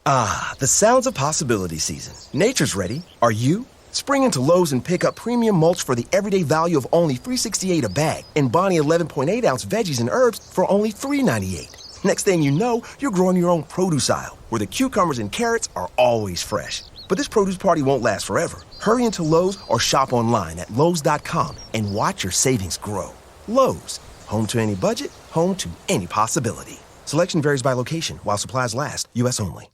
Ah, the sounds of possibility season. Nature's ready. Are you? Spring into Lowe's and pick up premium mulch for the everyday value of only $3.68 a bag and Bonnie 11.8-ounce veggies and herbs for only $3.98. Next thing you know, you're growing your own produce aisle, where the cucumbers and carrots are always fresh. But this produce party won't last forever. Hurry into Lowe's or shop online at Lowe's.com and watch your savings grow. Lowe's, home to any budget, home to any possibility. Selection varies by location. While supplies last, U.S. only.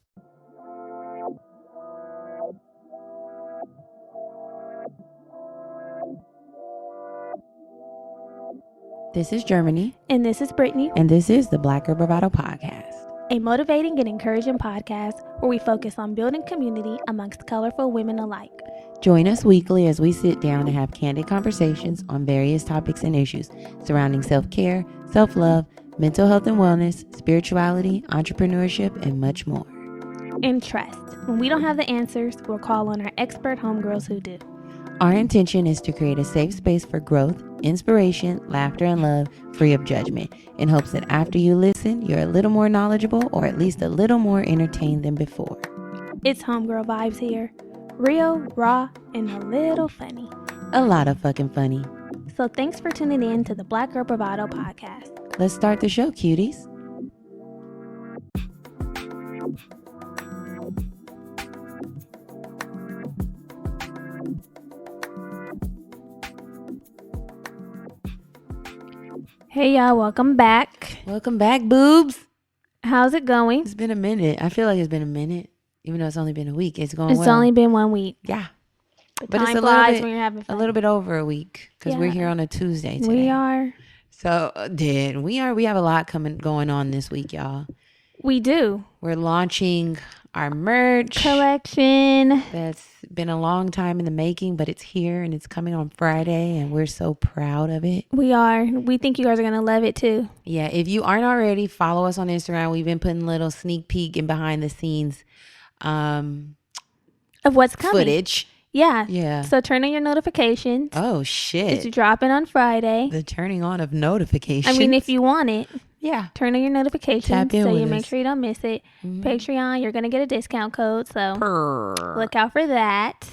This is Germany. And this is Brittany. And this is the Black Girl Bravado podcast. A motivating and encouraging podcast where we focus on building community amongst colorful women alike. Join us weekly as we sit down and have candid conversations on various topics and issues surrounding self-care, self-love, mental health and wellness, spirituality, entrepreneurship, and much more. And trust, when we don't have the answers, we'll call on our expert homegirls who do. Our intention is to create a safe space for growth, inspiration, laughter, and love, free of judgment, in hopes that after you listen, you're a little more knowledgeable or at least a little more entertained than before. It's homegirl vibes here. Real, raw, and a little funny. A lot of fucking funny. So thanks for tuning in to the Black Girl Bravado podcast. Let's start the show, cuties. Hey y'all, welcome back. Welcome back, boobs. How's it going? It's been a minute. I feel like it's been a minute, even though it's only been a week. It's going well. It's only been 1 week. Yeah. But it's a little bit over a week because we're here on a Tuesday today. We are. So, we have a lot going on this week, y'all. We do. We're launching our merch collection. That's been a long time in the making, but it's here and it's coming on Friday and we're so proud of it. We are. We think you guys are going to love it too. Yeah. If you aren't already, follow us on Instagram. We've been putting little sneak peek and behind the scenes of what's coming. Footage. Yeah. Yeah. So turn on your notifications. Oh, shit. It's dropping on Friday. The turning on of notifications. I mean, if you want it. Yeah. Turn on your notifications so you make sure you don't miss it. Mm-hmm. Patreon, you're going to get a discount code. So look out for that.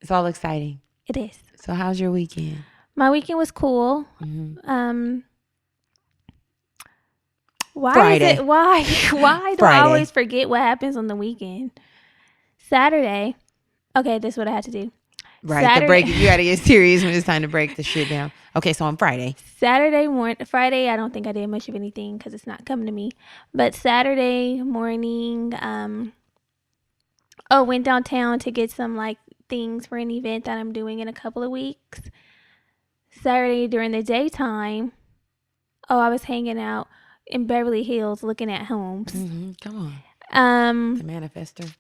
It's all exciting. It is. So how's your weekend? My weekend was cool. Mm-hmm. Why Friday. is it? Why do I always forget what happens on the weekend? Saturday. Okay, this is what I had to do. Right, Saturday, you got to get serious when it's time to break the shit down. Okay, so on Friday. Friday, I don't think I did much of anything because it's not coming to me. But Saturday morning, went downtown to get some like things for an event that I'm doing in a couple of weeks. Saturday during the daytime, I was hanging out in Beverly Hills looking at homes. Mm-hmm. Come on. The manifester.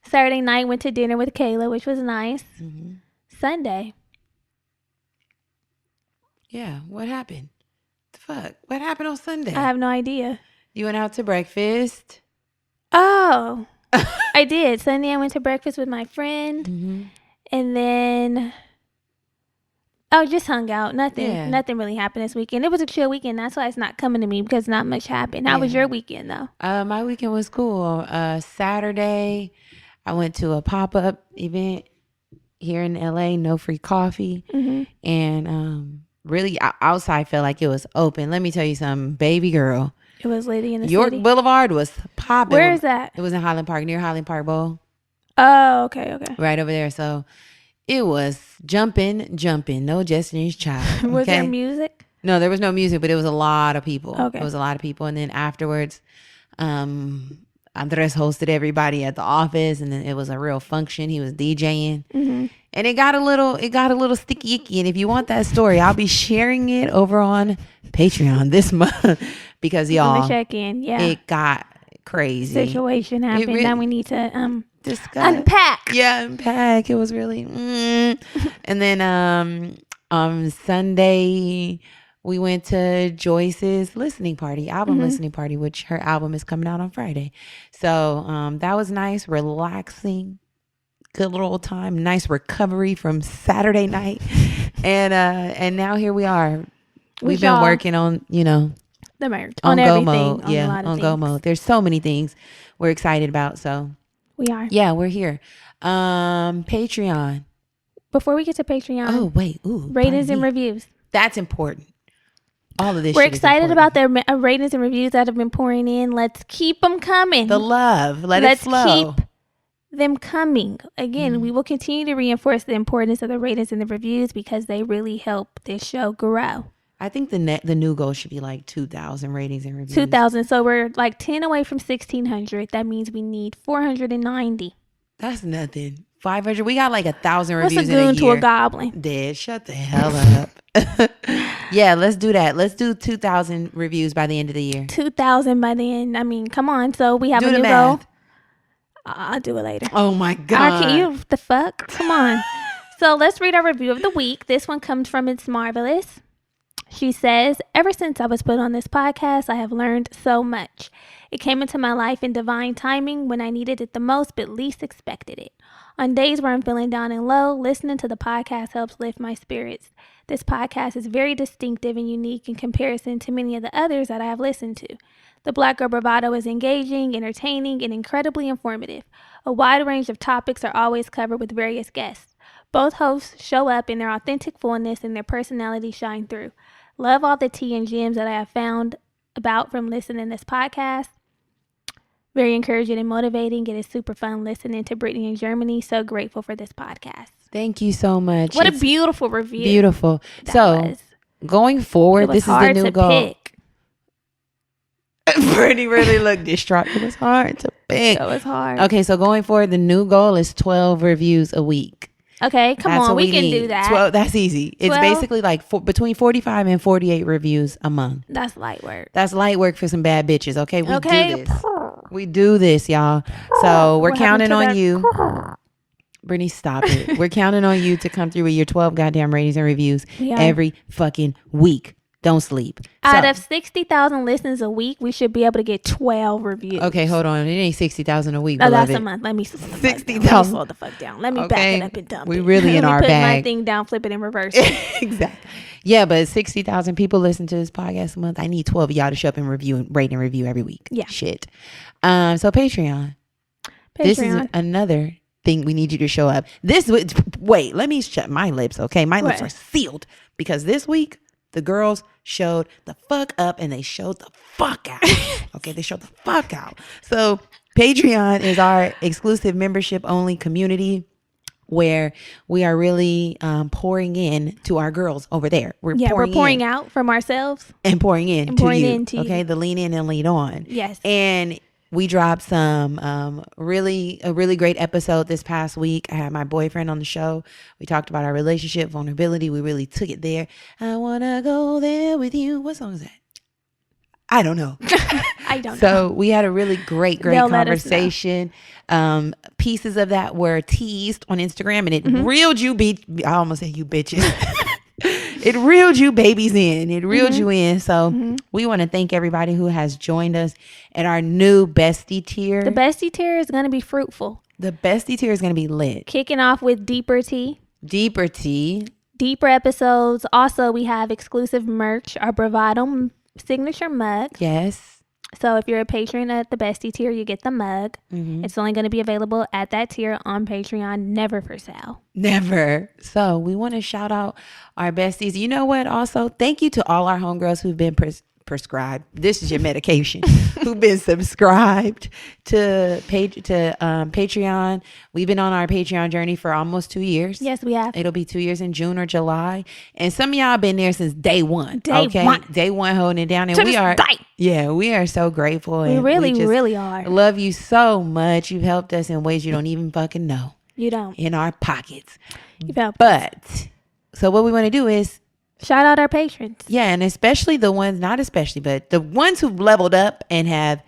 Saturday night, went to dinner with Kayla, which was nice. Mm-hmm. Sunday. Yeah, what happened? The fuck? What happened on Sunday? I have no idea. You went out to breakfast? Oh, I did. Sunday, I went to breakfast with my friend. Mm-hmm. And then, just hung out. Nothing really happened this weekend. It was a chill weekend. That's why it's not coming to me because not much happened. How was your weekend, though? My weekend was cool. Saturday, I went to a pop-up event here in LA, no free coffee. Mm-hmm. And really outside felt like it was open. Let me tell you something, baby girl. It was lady in the York city. Boulevard was popping. Where is that? It was in Highland Park, near Highland Park Bowl. Oh, okay. Right over there. So it was jumping. No Destiny's Child. Okay? Was there music? No, there was no music, but it was a lot of people. Okay. It was a lot of people. And then afterwards, Andres hosted everybody at the office, and then it was a real function. He was DJing. Mm-hmm. And it got a little sticky icky. And if you want that story, I'll be sharing it over on Patreon this month because y'all, check in. Yeah, it got crazy. Situation happened. Now we need to discuss. Unpack. Yeah, unpack. It was really. And then on Sunday, we went to Joyce's listening party, listening party, which her album is coming out on Friday. So that was nice, relaxing. Good little time, nice recovery from Saturday night, and now here we are. We've been working on, The merch. On Go everything. Mode. On a lot of on things. Go Mode. There's so many things we're excited about. So We are. yeah, we're here. Patreon. Before we get to Patreon. Oh, wait. Ooh. Ratings and reviews. That's important. All of this We're shit is excited important. about the ratings and reviews that have been pouring in. Let's keep them coming. The love. Let's flow. Keep them coming. Again, we will continue to reinforce the importance of the ratings and the reviews because they really help this show grow. I think the new goal should be like 2,000 ratings and reviews. 2,000. So we're like 10 away from 1,600. That means we need 490. That's nothing. 500. We got like 1,000 reviews What's a in a goon year. to a goblin? Dead. Shut the hell up. Yeah, let's do that. Let's do 2,000 reviews by the end of the year. 2,000 by the end. I mean, come on. So we have Do a the new math. goal. I'll do it later. Oh my God. Can you the fuck? Come on. So let's read our review of the week. This one comes from It's Marvelous. She says, ever since I was put on this podcast, I have learned so much. It came into my life in divine timing when I needed it the most, but least expected it. On days where I'm feeling down and low, listening to the podcast helps lift my spirits. This podcast is very distinctive and unique in comparison to many of the others that I have listened to. The Black Girl Bravado is engaging, entertaining, and incredibly informative. A wide range of topics are always covered with various guests. Both hosts show up in their authentic fullness and their personalities shine through. Love all the tea and gems that I have found about from listening to this podcast. Very encouraging and motivating. It is super fun listening to Brittany in Germany. So grateful for this podcast. Thank you so much. What a beautiful review. Beautiful. That So was. going forward, this is the hard new to goal. pick. Brittany really looked distraught. It was hard to pick. It was hard. Okay, so going forward, the new goal is 12 reviews a week. Okay, come That's on. what We can need. do that. 12, that's easy. It's 12? basically like between 45 and 48 reviews a month. That's light work. That's light work for some bad bitches. Okay, we Okay. do this. We do this, y'all. So we're What counting happened on to you. Brittany, stop it. We're counting on you to come through with your 12 goddamn ratings and reviews We are. every fucking week. Don't sleep. Out So- of 60,000 listens a week, we should be able to get 12 reviews. Okay, hold on. It ain't 60,000 a week. No, that's beloved. a month. Let me 60,000. slow the fuck down. Let me back Okay. it up and dump We it. really in Let me our put my bag. thing down, flip it in reverse. Exactly. Yeah, but 60,000 people listen to this podcast a month. I need 12 of y'all to show up and rate and review every week. Yeah. Shit. So Patreon. This is Patreon. another thing we need you to show up. Wait, let me shut my lips, okay? My lips What? are sealed because this week the girls showed the fuck up and they showed the fuck out. Okay, they showed the fuck out. So Patreon is our exclusive membership only community where we are really pouring in to our girls over there. We're pouring in out from ourselves. and pouring in And to pouring you. into you. Okay, the lean in and lean on. Yes. And we dropped some a really great episode this past week. I had my boyfriend on the show. We talked about our relationship, vulnerability. We really took it there. I wanna go there with you. What song is that? I don't know. I don't know. So we had a really great They'll let us know. conversation. Pieces of that were teased on Instagram, and it Mm-hmm. reeled you. I almost said you bitches. It reeled you babies in. It reeled Mm-hmm. you in. So we want to thank everybody who has joined us at our new bestie tier. The bestie tier is going to be fruitful. The bestie tier is going to be lit. Kicking off with Deeper Tea. Deeper tea. Deeper episodes. Also, we have exclusive merch, our Bravado signature mug. Yes. So if you're a patron at the bestie tier, you get the mug. It's only going to be available at that tier on Patreon, never for sale. Never. So we want to shout out our besties. You know what? Also, thank you to all our homegirls who've been prescribed. This is your medication. Who've been subscribed to Patreon. We've been on our Patreon journey for almost 2 years. Yes, we have. It'll be 2 years in June or July. And some of y'all been there since day one. Day one. Day one holding it down. And To we this are day. Yeah, we are so grateful. We And really, just really are. love you so much. You've helped us in ways you don't even fucking know. You don't. In our pockets. You helped. But so what we want to do is, Shout out our patrons. yeah, and especially the ones, not especially, but the ones who've leveled up and have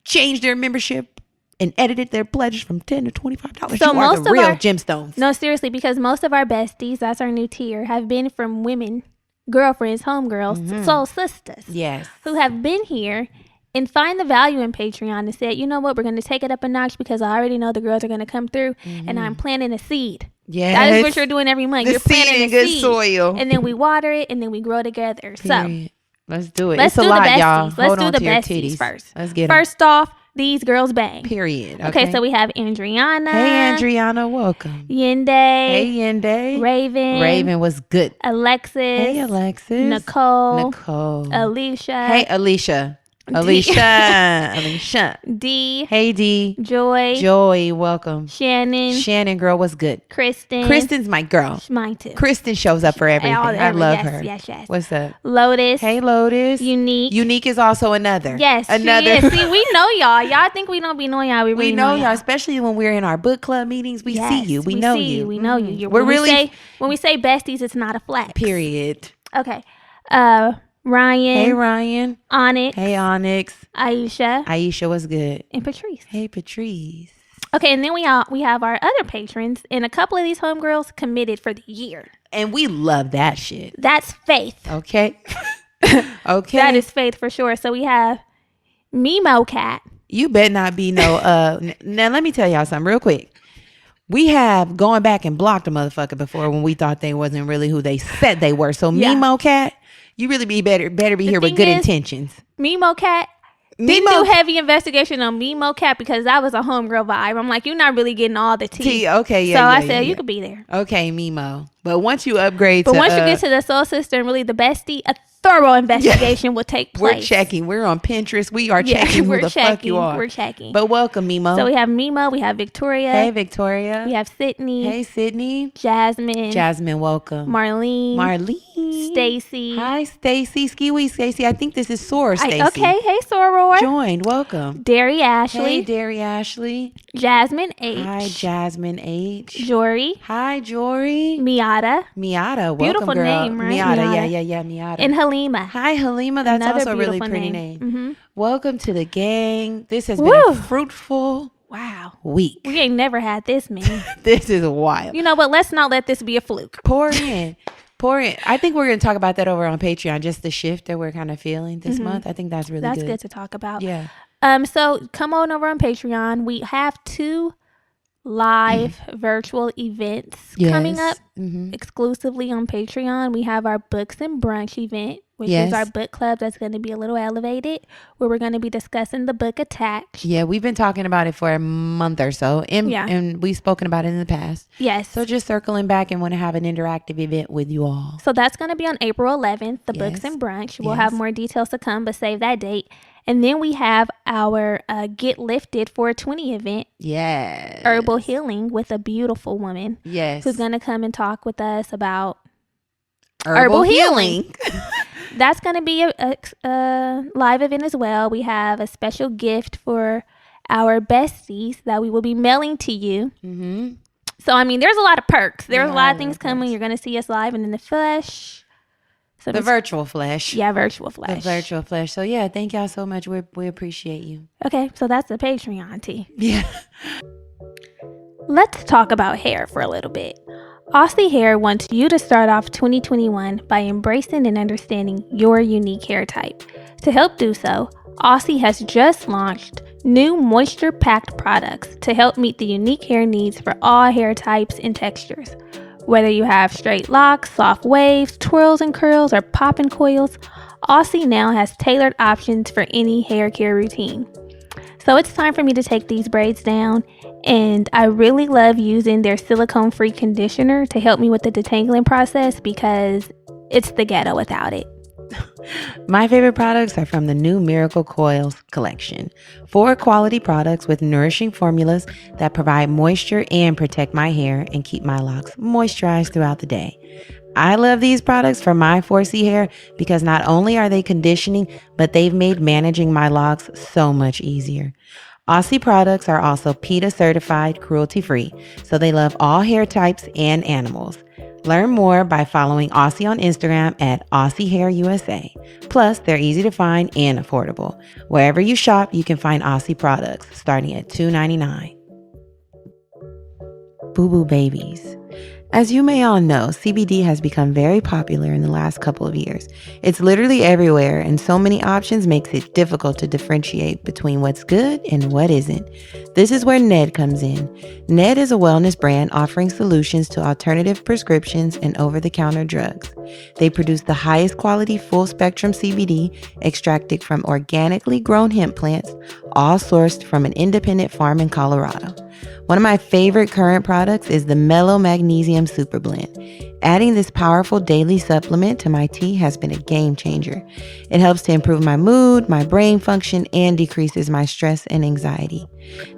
changed their membership and edited their pledges from $10 to $25. So you are most the of real our- gemstones. No, seriously, because most of our besties, that's our new tier, have been from women, girlfriends, homegirls, soul sisters, Yes. who have been here and find the value in Patreon and said, you know what, we're going to take it up a notch because I already know the girls are going to come through and I'm planting a seed. Yes. That is what you're doing every month. The You're seed planting in a good seed. soil. And then we water it and then we grow together. So Period. Let's do it. Let's It's a do lot, the besties. y'all. Let's Hold do on the to your besties titties first. 'em. First off, these girls bang. Period. Okay, so we have Andriana. Hey, Andriana, welcome. Yende. Hey, Yende. Raven. Raven was good. Alexis. Hey, Alexis. Nicole. Alicia. Hey, Alicia. D. Alicia. D. Hey, D. Joy. Welcome. Shannon, girl, what's good? Kristen's my girl. mine too. Kristen shows up for everything. I love her. Yes. What's up? Lotus. Hey, Lotus. Unique is also another. Yes, another. She is. See, we know y'all. Y'all think we don't be knowing y'all. We really we know y'all, especially when we're in our book club meetings. We see you. We know you. We know you. We're really when we say besties, it's not a flex. Period. Okay. Ryan. Hey, Ryan. Onyx. Hey, Onyx. Aisha was good. And Patrice. Hey, Patrice. Okay, and then we have our other patrons, and a couple of these homegirls committed for the year. And we love that shit. That's faith. Okay. Okay. That is faith for sure. So we have Memo Cat. You better not be no now let me tell y'all something real quick. We have gone back and blocked a motherfucker before when we thought they wasn't really who they said they were. So Memo Cat, you really be better be here with good intentions. Memo Cat didn't do heavy investigation on Memo Cat because that was a homegirl vibe. I'm like, you're not really getting all the tea. Okay, yeah. So I said you could be there. Okay, Memo. But once you upgrade once you get to the soul sister and really the bestie, a thorough investigation will take place. We're checking. We're on Pinterest. We are checking who the fuck you are. We're checking. But welcome, Memo. So we have Memo. We have Victoria. Hey, Victoria. We have Sydney. Hey, Sydney. Jasmine, welcome. Marlene. Stacy. Hi, Stacy. Ski-wee, Stacy. I think this is Soror, Stacy. Okay. Hey, Soror. Joined. Welcome. Derry Ashley. Hey, Derry Ashley. Jasmine H. Hi, Jasmine H. Jory. Hi, Jory. Miata. Welcome, beautiful girl. name, right? Miata. Yeah, Miata. And Halima. Hi, Halima. That's Another also a really beautiful pretty name. Mm-hmm. Welcome to the gang. This has been a fruitful week. We ain't never had this many. This is wild. You know, but let's not let this be a fluke. Pour in. I think we're going to talk about that over on Patreon, just the shift that we're kind of feeling this month. I think that's really good. That's good to talk about. Yeah. So come on over on Patreon. We have 2 live virtual events coming up exclusively on Patreon. We have our Books and Brunch event, which is our book club that's going to be a little elevated, where we're going to be discussing the book Attached. Yeah, we've been talking about it for a month or so, and we've spoken about it in the past. Yes. So just circling back and want to have an interactive event with you all. So that's going to be on April 11th, the Books and Brunch. We'll have more details to come, but save that date. And then we have our Get Lifted 420 event. Yes. Herbal healing with a beautiful woman. Yes. Who's going to come and talk with us about herbal healing. That's going to be a live event as well. We have a special gift for our besties that we will be mailing to you. Mm-hmm. So, I mean, there's a lot of perks. There's a lot of things coming. You're going to see us live and in the flesh. So the virtual flesh. Yeah, virtual flesh. The virtual flesh. So, yeah, thank y'all so much. We appreciate you. Okay, so that's the Patreon tea. Yeah. Let's talk about hair for a little bit. Aussie Hair wants you to start off 2021 by embracing and understanding your unique hair type. To help do so, Aussie has just launched new moisture-packed products to help meet the unique hair needs for all hair types and textures. Whether you have straight locks, soft waves, twirls and curls, or pop-in coils, Aussie now has tailored options for any hair care routine. So it's time for me to take these braids down, and I really love using their silicone-free conditioner to help me with the detangling process because it's the ghetto without it. My favorite products are from the new Miracle Coils collection. 4 quality products with nourishing formulas that provide moisture and protect my hair and keep my locks moisturized throughout the day. I love these products for my 4C hair because not only are they conditioning, but they've made managing my locks so much easier. Aussie products are also PETA certified cruelty-free, so they love all hair types and animals. Learn more by following Aussie on Instagram at Aussie Hair USA. Plus, they're easy to find and affordable. Wherever you shop, you can find Aussie products starting at $2.99. Boo Boo Babies. As you may all know, CBD has become very popular in the last couple of years. It's literally everywhere, and so many options makes it difficult to differentiate between what's good and what isn't. This is where Ned comes in. Ned is a wellness brand offering solutions to alternative prescriptions and over-the-counter drugs. They produce the highest quality full-spectrum CBD extracted from organically grown hemp plants, all sourced from an independent farm in Colorado. One of my favorite current products is the Mellow Magnesium Super Blend. Adding this powerful daily supplement to my tea has been a game changer. It helps to improve my mood, my brain function, and decreases my stress and anxiety.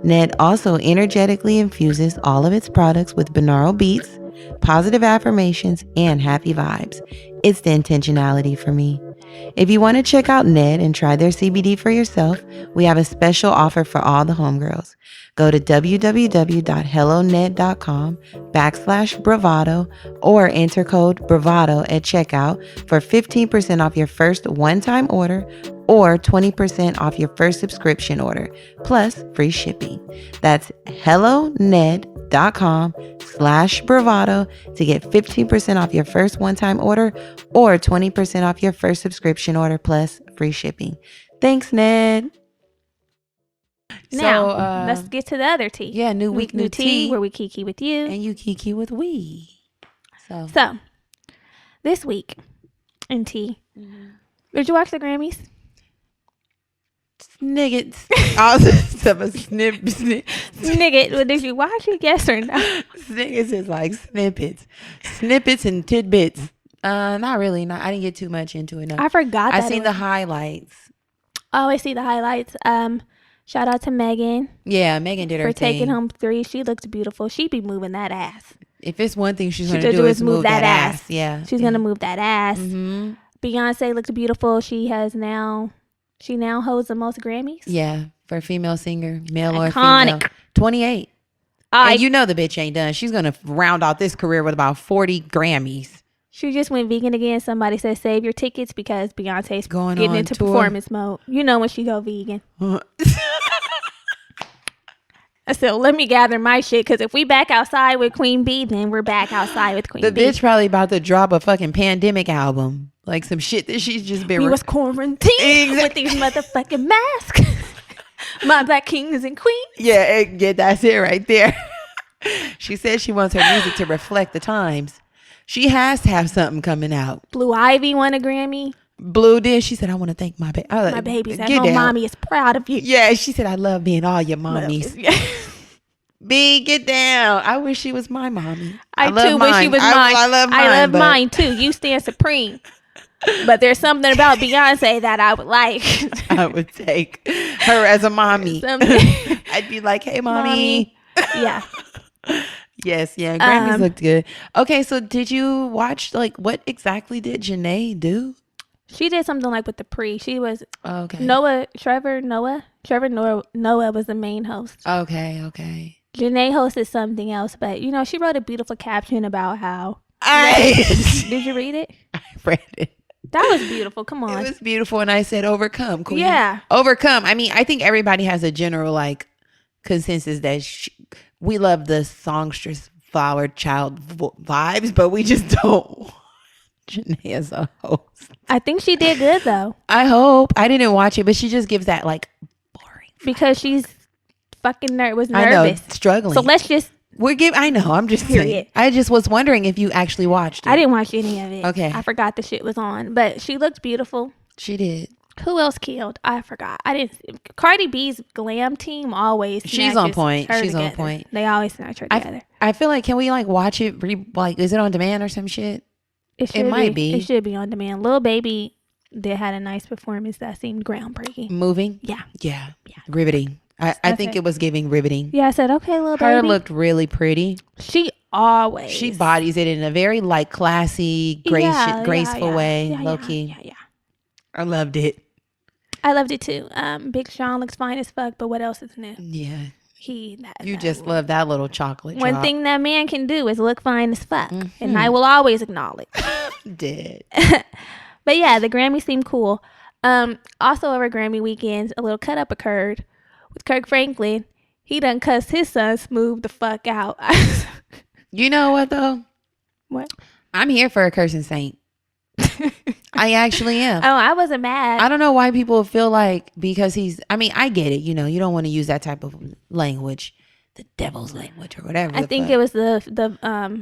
Ned also energetically infuses all of its products with binaural beats, positive affirmations, and happy vibes. It's the intentionality for me. If you want to check out Ned and try their CBD for yourself, we have a special offer for all the homegirls. Go to www.helloned.com/bravado or enter code Bravado at checkout for 15% off your first one-time order or 20% off your first subscription order, plus free shipping. That's helloned.com/bravado to get 15% off your first one-time order or 20% off your first subscription order, plus free shipping. Thanks, Ned. Now, let's get to the other tea. Yeah, new week, new tea, where we kiki with you. and you kiki with we. So this week in tea, did you watch the Grammys? Sniggets. All this of a snip. Nigga, did you watch it? Yes or no? Sniggets is like snippets and tidbits. Not really. I didn't get too much into it. No. I forgot. I seen the highlights. I always see the highlights. Shout out to Megan. Yeah, Megan did her for thing. taking home 3. She looks beautiful. She be moving that ass. If it's one thing she's gonna do is move that ass. Yeah, she's gonna move that ass. Mm-hmm. Beyonce looked beautiful. She now holds the most Grammys. Yeah, for a female singer, male Iconic. or female. 28. And you know the bitch ain't done. She's gonna round out this career with about 40 Grammys. She just went vegan again. Somebody said save your tickets because Beyonce's going getting on into tour. Performance mode. You know when she go vegan. So let me gather my shit, because if we back outside with Queen Bee, then we're back outside with Queen The Bee. bitch probably about to drop a fucking pandemic album. Like some shit that she's just been... We was quarantined with these motherfucking masks. My black kings and queens. Yeah, that's it right there. She says she wants her music to reflect the times. She has to have something coming out. Blue Ivy won a Grammy. Blue did. She said, I want to thank my baby. My babies at home. Mommy is proud of you. Yeah, she said, I love being all your mommies. B, get down. I wish she was my mommy. I too wish she was mine. I love mine. I love mine too. You stand supreme. But there's something about Beyonce that I would like. I would take her as a mommy. I'd be like, hey, mommy. Yeah. Yes, yeah. Grammys looked good. Okay, so did you watch, like, what exactly did Janae do? She did something like with the pre. She was okay. Trevor Noah was the main host. Okay. Janae hosted something else, but she wrote a beautiful caption about how. Did you read it? I read it. That was beautiful. Come on. It was beautiful, and I said, overcome, queen. Yeah. Overcome. I mean, I think everybody has a general, like, consensus that we love the songstress flower child vibes, but we just don't. Janae as a host. I think she did good though. I hope. I didn't watch it, but she just gives that like boring vibe. Because she's fucking was nervous. I know, struggling. So let's just I know. I'm just saying. I just was wondering if you actually watched it. I didn't watch any of it. Okay. I forgot the shit was on, but she looked beautiful. She did. Who else killed? I forgot. I didn't. Cardi B's glam team always. She's on point. She's on point. They always snatch her together. I feel like, can we like watch it? Is it on demand or some shit? It might be. It should be on demand. Lil Baby had a nice performance that seemed groundbreaking. Moving? Yeah. Riveting. I think it was giving riveting. Yeah, I said, okay, Lil Baby. Her looked really pretty. She bodies it in a very like classy, graceful way. Low key. Yeah. I loved it. I loved it too. Big Sean looks fine as fuck, but what else is new? Yeah. You just love that little chocolate One drop. thing that man can do is look fine as fuck. And I will always acknowledge. Dead. But yeah, the Grammys seemed cool. Also over Grammy weekends, a little cut up occurred with Kirk Franklin. He done cussed his son Smooth the fuck out. You know what though? What? I'm here for a cursing saint. I actually am. Oh, I wasn't mad. I don't know why people feel like because I get it. You don't want to use that type of language, the devil's language or whatever. I think it was the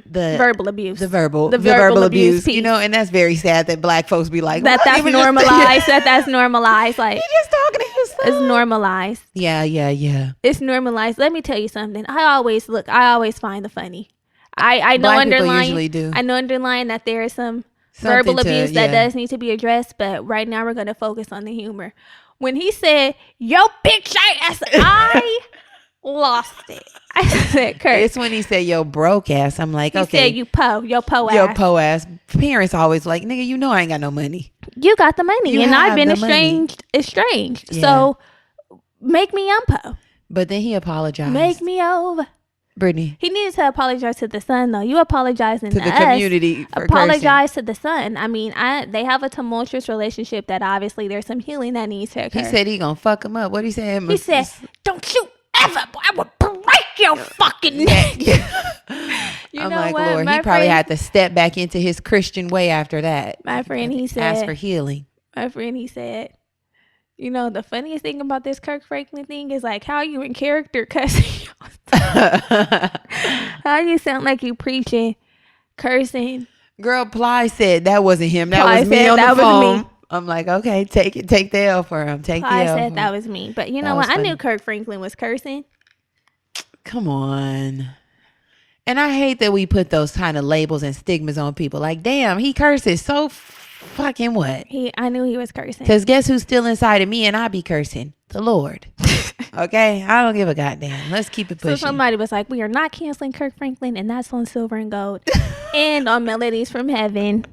verbal abuse. The verbal abuse. Piece. And that's very sad that black folks be like that's normalized. That's normalized. Like you're just talking to his son. It's normalized. Yeah. It's normalized. Let me tell you something. I always find the funny. I know black people underlying. Usually do. I know underlying that there is some verbal abuse that does need to be addressed, but right now we're going to focus on the humor. When he said, "Yo, bitch ass," I lost it. I said, "Kurt." It's when he said, "Yo, broke ass." I'm like, okay. He said, "Yo, po ass." Yo, po ass. Parents always like, nigga, I ain't got no money. You got the money, and I've been estranged. Yeah. So make me po. But then he apologized. Make me over. Brittany. He needed to apologize to the son, though. You apologizing to the us. Community. For apologize cursing. to the son. I mean, they have a tumultuous relationship that obviously there's some healing that needs to occur. He said he gonna fuck him up. What he said? He said, "Don't you ever, I will break your fucking neck." I'm like, what? Lord, he probably had to step back into his Christian way after that. My friend, he said, ask for healing. My friend, he said, the funniest thing about this Kirk Franklin thing is like how you in character cussing. How you sound like you preaching, cursing. Girl, Ply said that wasn't him. That Ply was me on the phone. Me. I'm like, okay, take the L for him. Take Ply the L. said that was me. But you know what? I knew Kirk Franklin was cursing. Come on. And I hate that we put those kind of labels and stigmas on people. Like, damn, he curses. So fucking what? I knew he was cursing. Because guess who's still inside of me and I be cursing? The Lord. Okay? I don't give a goddamn. Let's keep it pushing. So somebody was like, we are not canceling Kirk Franklin, and that's on Silver and Gold and on Melodies from Heaven.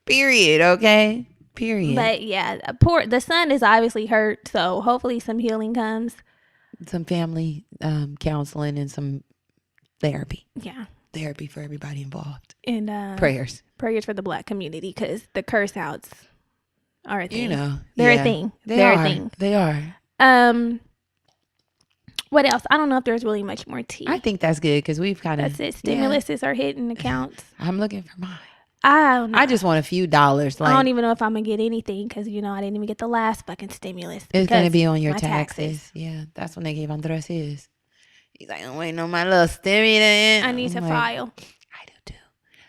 Period. Okay? Period. But yeah, the son is obviously hurt, so hopefully some healing comes. Some family counseling and some therapy. Yeah. Therapy for everybody involved. And prayers for the black community, because the curse outs are a thing. They're a thing. They're a thing. They are. What else? I don't know if there's really much more tea. I think that's good because we've kind of. That's it. Stimuluses are hitting accounts. I'm looking for mine. I don't know. I just want a few dollars. I don't even know if I'm gonna get anything because I didn't even get the last fucking stimulus. It's gonna be on your taxes. Yeah, that's when they gave Andres his. He's like, I'm waiting on my little stimulus. I need to file. I do too.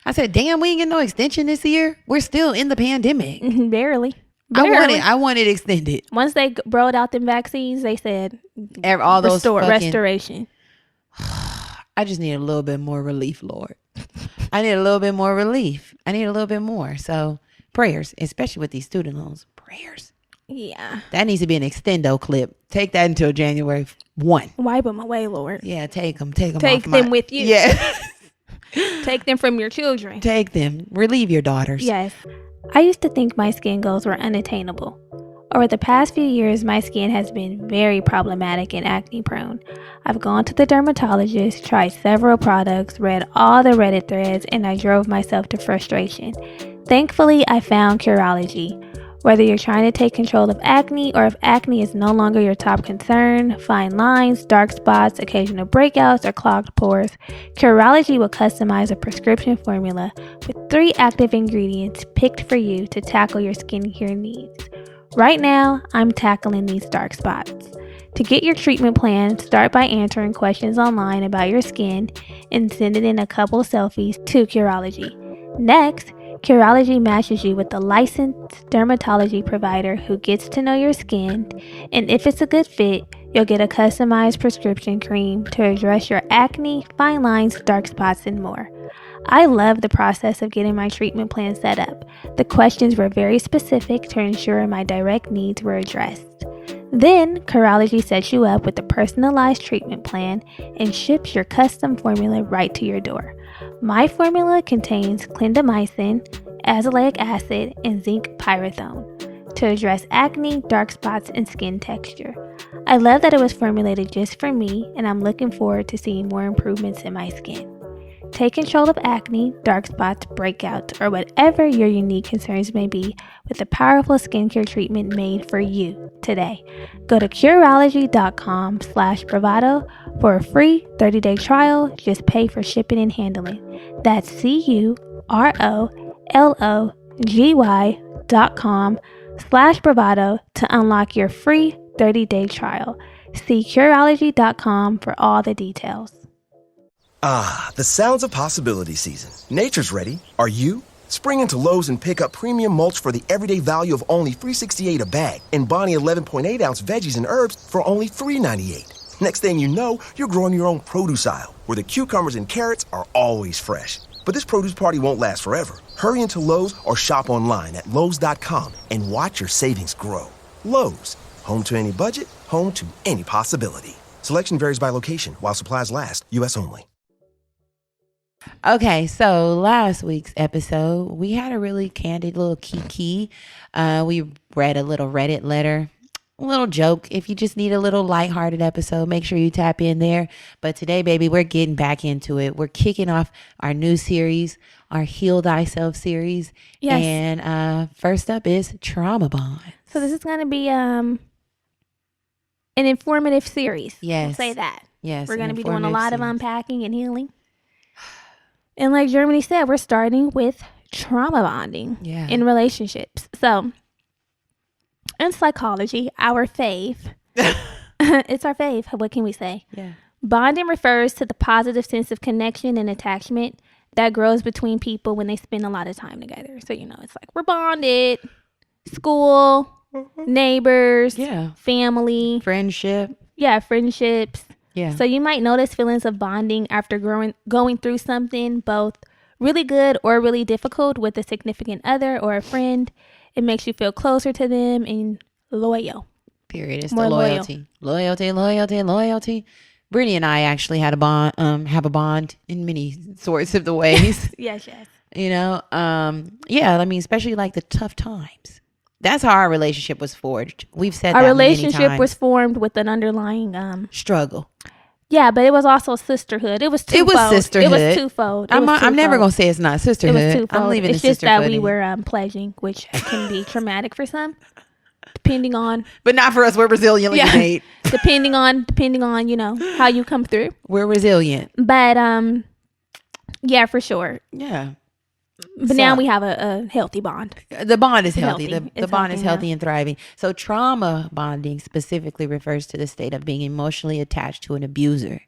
I said, damn, we ain't get no extension this year. We're still in the pandemic. Barely. I want it extended. Once they rolled out them vaccines, they said all those restoration. I just need a little bit more relief, Lord. I need a little bit more relief. I need a little bit more. So prayers, especially with these student loans. Prayers. Yeah. That needs to be an extendo clip. Take that until January 1. Wipe them away, Lord. Yeah, take them. Take them. Take them with you. Yeah. Take them from your children. Take them. Relieve your daughters. Yes. I used to think my skin goals were unattainable. Over the past few years, my skin has been very problematic and acne prone. I've gone to the dermatologist, tried several products, read all the Reddit threads, and I drove myself to frustration. Thankfully, I found Curology. Whether you're trying to take control of acne or if acne is no longer your top concern, fine lines, dark spots, occasional breakouts, or clogged pores, Curology will customize a prescription formula with 3 active ingredients picked for you to tackle your skincare needs. Right now, I'm tackling these dark spots. To get your treatment plan, start by answering questions online about your skin and sending in a couple selfies to Curology. Next, Curology matches you with a licensed dermatology provider who gets to know your skin, and if it's a good fit, you'll get a customized prescription cream to address your acne, fine lines, dark spots, and more. I love the process of getting my treatment plan set up. The questions were very specific to ensure my direct needs were addressed. Then, Curology sets you up with a personalized treatment plan and ships your custom formula right to your door. My formula contains clindamycin, azelaic acid, and zinc pyridone to address acne, dark spots, and skin texture. I love that it was formulated just for me, and I'm looking forward to seeing more improvements in my skin. Take control of acne, dark spots, breakouts, or whatever your unique concerns may be with a powerful skincare treatment made for you today. Go to Curology.com/bravado For a free 30-day trial, just pay for shipping and handling. That's CUROLOGY.com/bravado to unlock your free 30-day trial. See Curology.com for all the details. Ah, the sounds of possibility season. Nature's ready. Are you? Spring into Lowe's and pick up premium mulch for the everyday value of only $3.68 a bag and Bonnie 11.8 ounce veggies and herbs for only $3.98. Next thing you know, you're growing your own produce aisle where the cucumbers and carrots are always fresh. But this produce party won't last forever. Hurry into Lowe's or shop online at Lowe's.com and watch your savings grow. Lowe's, home to any budget, home to any possibility. Selection varies by location while supplies last, U.S. only. Okay, so last week's episode, we had a really candid little kiki. We read a little Reddit letter, a little joke. If you just need a little lighthearted episode, make sure you tap in there. But today, baby, we're getting back into it. We're kicking off our new series, our Heal Thyself series. Yes. And first up is Trauma Bond. So this is going to be an informative series. Yes. We'll say that. Yes. We're going to be informative doing a lot of series. unpacking and healing. And like Germany said, we're starting with trauma bonding in relationships. So in psychology, our fave, it's our fave. What can we say? Yeah. Bonding refers to the positive sense of connection and attachment that grows between people when they spend a lot of time together. So, it's like we're bonded, school, neighbors, family, friendship. Yeah, friendships. Yeah. So you might notice feelings of bonding after going through something both really good or really difficult with a significant other or a friend. It makes you feel closer to them and loyal. Period. It's More the loyalty. Loyalty. Brittany and I actually had a bond, have a bond in many sorts of the ways. Yes. Especially like the tough times. That's how our relationship was forged. We've said our that many times. relationship was formed with an underlying struggle. Yeah, but it was also sisterhood. It was twofold. It was sisterhood. It was twofold. I'm never gonna say it's not sisterhood. It was twofold. I'm leaving it's the just sisterhood. that we were pledging, which can be traumatic for some, depending on. But not for us. We're resilient, like Nate. depending on how you come through. We're resilient. But yeah, for sure. Yeah. But now we have a healthy bond. The bond is healthy. The bond is healthy healthy and thriving. So trauma bonding specifically refers to the state of being emotionally attached to an abuser,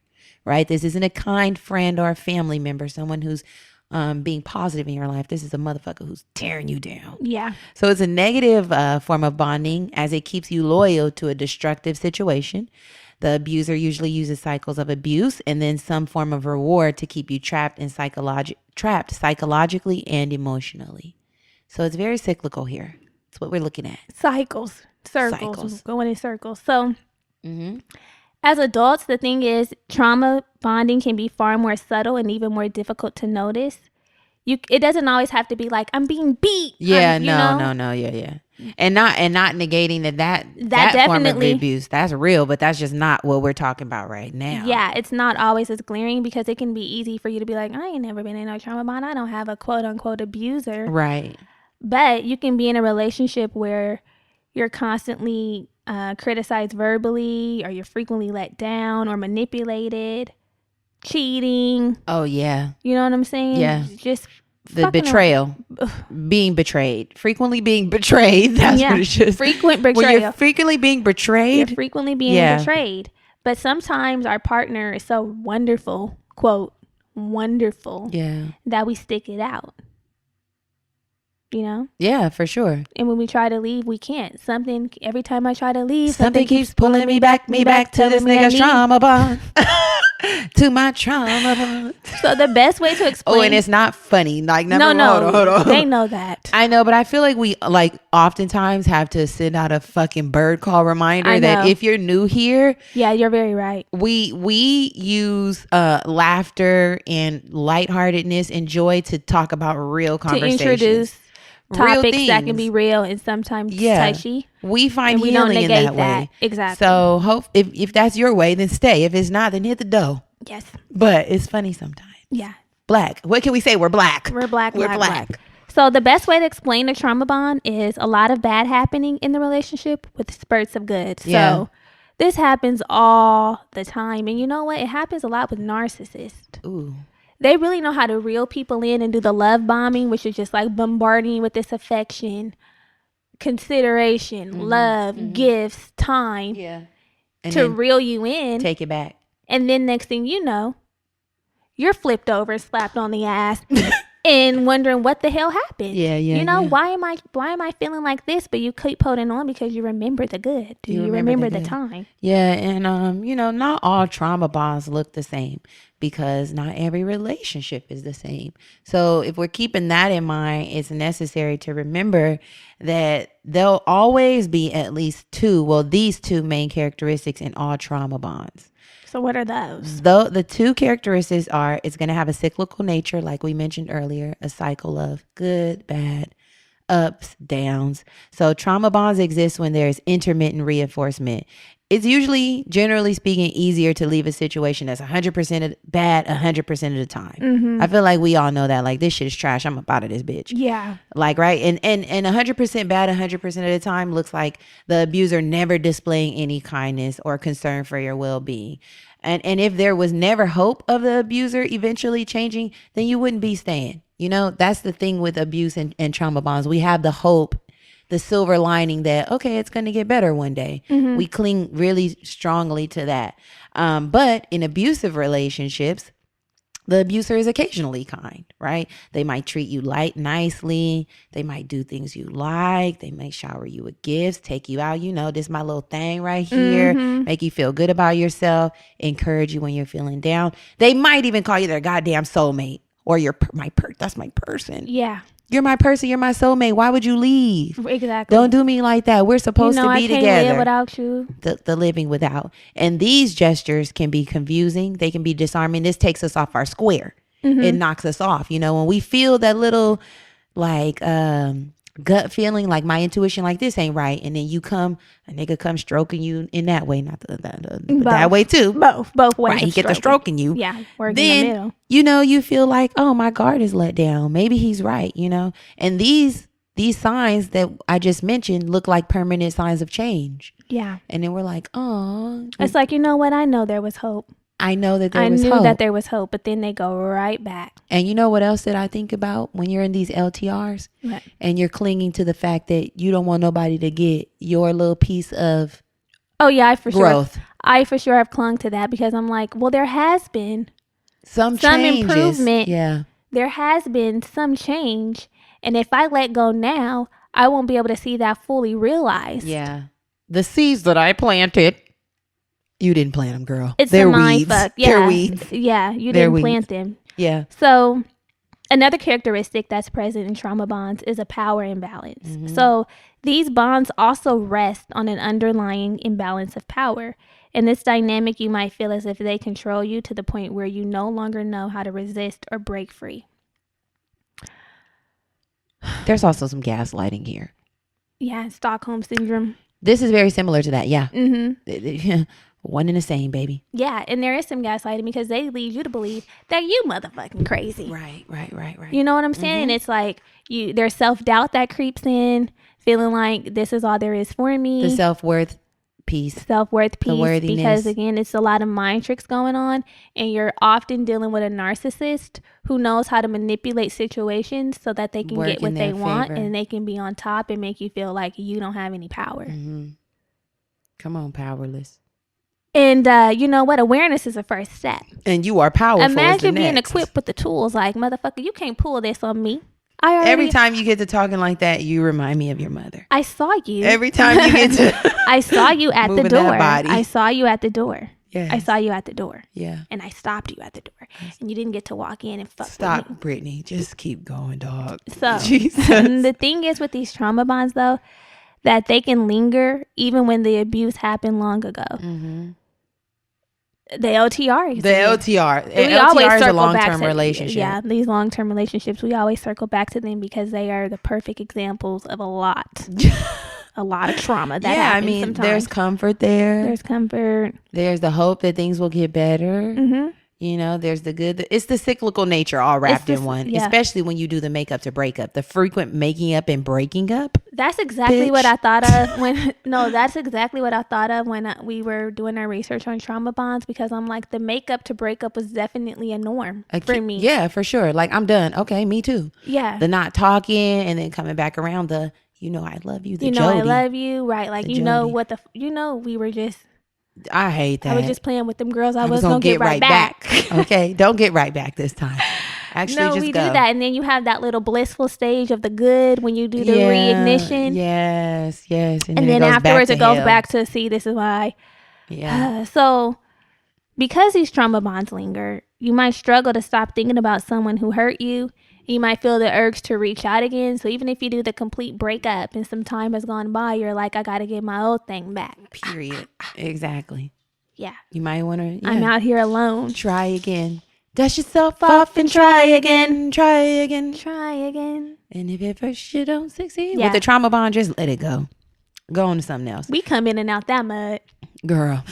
right? This isn't a kind friend or a family member, someone who's being positive in your life. This is a motherfucker who's tearing you down. Yeah. So it's a negative form of bonding as it keeps you loyal to a destructive situation. The abuser usually uses cycles of abuse and then some form of reward to keep you trapped psychologically and emotionally. So it's very cyclical here. That's what we're looking at. Circles. Going in circles. So as adults, the thing is, trauma bonding can be far more subtle and even more difficult to notice. It doesn't always have to be like, I'm being beat. Yeah, no. Yeah. And not negating that form of definitely abuse. That's real, but that's just not what we're talking about right now. Yeah, it's not always as glaring because it can be easy for you to be like, I ain't never been in no trauma bond. I don't have a quote unquote abuser. Right. But you can be in a relationship where you're constantly criticized verbally, or you're frequently let down or manipulated, cheating. Oh, yeah. You know what I'm saying? Yeah. Just the betrayal, being betrayed, frequently being betrayed. That's what it's just. Frequent betrayal. When you're frequently being betrayed. You're frequently being betrayed. But sometimes our partner is so wonderful, quote, wonderful, that we stick it out. You know? Yeah, for sure. And when we try to leave, we can't. Every time I try to leave, something keeps pulling me back to this nigga's trauma bond. To my trauma bond. So the best way to explain. Oh, and it's not funny. Like, hold on. They know that. I know, but I feel like we oftentimes have to send out a fucking bird call reminder that if you're new here. Yeah, you're very right. We use laughter and lightheartedness and joy to talk about real conversations. To introduce topics that can be real and sometimes touchy. We find healing in that way. Exactly. So if that's your way, then stay. If it's not, then hit the door. Yes. But it's funny sometimes. Yeah. Black. What can we say? We're black. We're black. So the best way to explain a trauma bond is a lot of bad happening in the relationship with spurts of good. So This happens all the time. And you know what? It happens a lot with narcissists. Ooh. They really know how to reel people in and do the love bombing, which is just like bombarding you with this affection, consideration, love, gifts, time. Yeah. And to reel you in. Take it back. And then next thing you know, you're flipped over, slapped on the ass, and wondering what the hell happened. Yeah. You know, why am I feeling like this? But you keep holding on because you remember the good. Do you remember the time? Yeah, and you know, not all trauma bonds look the same because not every relationship is the same. So if we're keeping that in mind, it's necessary to remember that there'll always be at least these two main characteristics in all trauma bonds. So what are those? The two characteristics are, it's going to have a cyclical nature, like we mentioned earlier, a cycle of good, bad, ups, downs. So trauma bonds exist when there's intermittent reinforcement. It's usually, generally speaking, easier to leave a situation that's 100% bad 100% of the time. Mm-hmm. I feel like we all know that. Like, this shit is trash. I'm up out of this bitch. Yeah. Like, right? And 100% bad 100% of the time looks like the abuser never displaying any kindness or concern for your well-being. And if there was never hope of the abuser eventually changing, then you wouldn't be staying. You know, that's the thing with abuse and trauma bonds. We have the hope, the silver lining that, okay, it's going to get better one day. Mm-hmm. We cling really strongly to that. But in abusive relationships, the abuser is occasionally kind, right? They might treat you nicely. They might do things you like. They might shower you with gifts, take you out. You know, this is my little thing right here. Mm-hmm. Make you feel good about yourself. Encourage you when you're feeling down. They might even call you their goddamn soulmate or that's my person. Yeah. You're my person. You're my soulmate. Why would you leave? Exactly. Don't do me like that. We're supposed to be together. I can't live without you. The living without. And these gestures can be confusing. They can be disarming. This takes us off our square. Mm-hmm. It knocks us off. You know, when we feel that little like gut feeling, like my intuition, like this ain't right, and then a nigga come stroking you in that way, not that way too. Both ways. Right, he get to stroking you. Yeah, working in the middle. You know, you feel like, oh, my guard is let down. Maybe he's right. You know, and these signs that I just mentioned look like permanent signs of change. Yeah, and then we're like, oh, it's like, you know what? I know there was hope. I know that there was hope. I knew that there was hope, but then they go right back. And you know what else that I think about when you're in these LTRs? What? And you're clinging to the fact that you don't want nobody to get your little piece of growth. I for sure have clung to that because I'm like, well, there has been some improvement. Yeah. There has been some change. And if I let go now, I won't be able to see that fully realized. Yeah. The seeds that I planted. You didn't plant them, girl. They're a mind fuck. Yeah. They're weeds. Yeah, you didn't plant them. Yeah. So another characteristic that's present in trauma bonds is a power imbalance. Mm-hmm. So these bonds also rest on an underlying imbalance of power. In this dynamic, you might feel as if they control you to the point where you no longer know how to resist or break free. There's also some gaslighting here. Yeah, Stockholm syndrome. This is very similar to that. Yeah. Mm-hmm. One and the same, baby. Yeah, and there is some gaslighting because they lead you to believe that you motherfucking crazy. Right. You know what I'm saying? Mm-hmm. It's like there's self-doubt that creeps in, feeling like this is all there is for me. The self-worth piece. Because again, it's a lot of mind tricks going on, and you're often dealing with a narcissist who knows how to manipulate situations so that they can get what they want and they can be on top and make you feel like you don't have any power. Mm-hmm. Come on, powerless. And you know what? Awareness is a first step. And you are powerful. Imagine being equipped with the tools. Like, motherfucker, you can't pull this on me. Every time you get to talking like that, you remind me of your mother. I saw you. Every time you get to I saw you at the door. That body. I saw you at the door. Yes. I saw you at the door. Yeah. And I stopped you at the door. And you didn't get to walk in and fuck Stop, with me. Brittany. Just keep going, dog. So the thing is with these trauma bonds, though, that they can linger even when the abuse happened long ago. Mm-hmm. The LTR. We always is a long-term relationship. Yeah, these long-term relationships, we always circle back to them because they are the perfect examples of a lot of trauma that happens sometimes. There's comfort there. There's comfort. There's the hope that things will get better. Mm-hmm. You know, there's the good. It's the cyclical nature all wrapped in one, yeah. especially when you do the makeup to break up. The frequent making up and breaking up. That's exactly Bitch. what I thought of when, no, that's exactly what I thought of when we were doing our research on trauma bonds, because I'm like, the makeup to break up was definitely a norm for me. Yeah, for sure. Like, I'm done. Okay, me too. Yeah. The not talking and then coming back around the, I love you, the You know, Jody. I love you. Right. Like, The you know Jody. what we were just, I hate that. I was just playing with them girls. I was gonna going to get right back. Okay, don't get right back this time. Actually, No, just we go. do that. And then you have that little blissful stage of the good when you do the reignition. Yes. And then afterwards it goes hell. back to, see, this is why. Yeah. So because these trauma bonds linger, you might struggle to stop thinking about someone who hurt you. You might feel the urge to reach out again. So even if you do the complete breakup and some time has gone by, you're like, I got to get my old thing back. Period. Exactly. Yeah. You might want to. I'm out here alone. Try again. Dust yourself off and try again. Try again. Try again. And if at first you don't succeed Yeah. with the trauma bond, just let it go. Go on to something else. We come in and out that mud. Girl.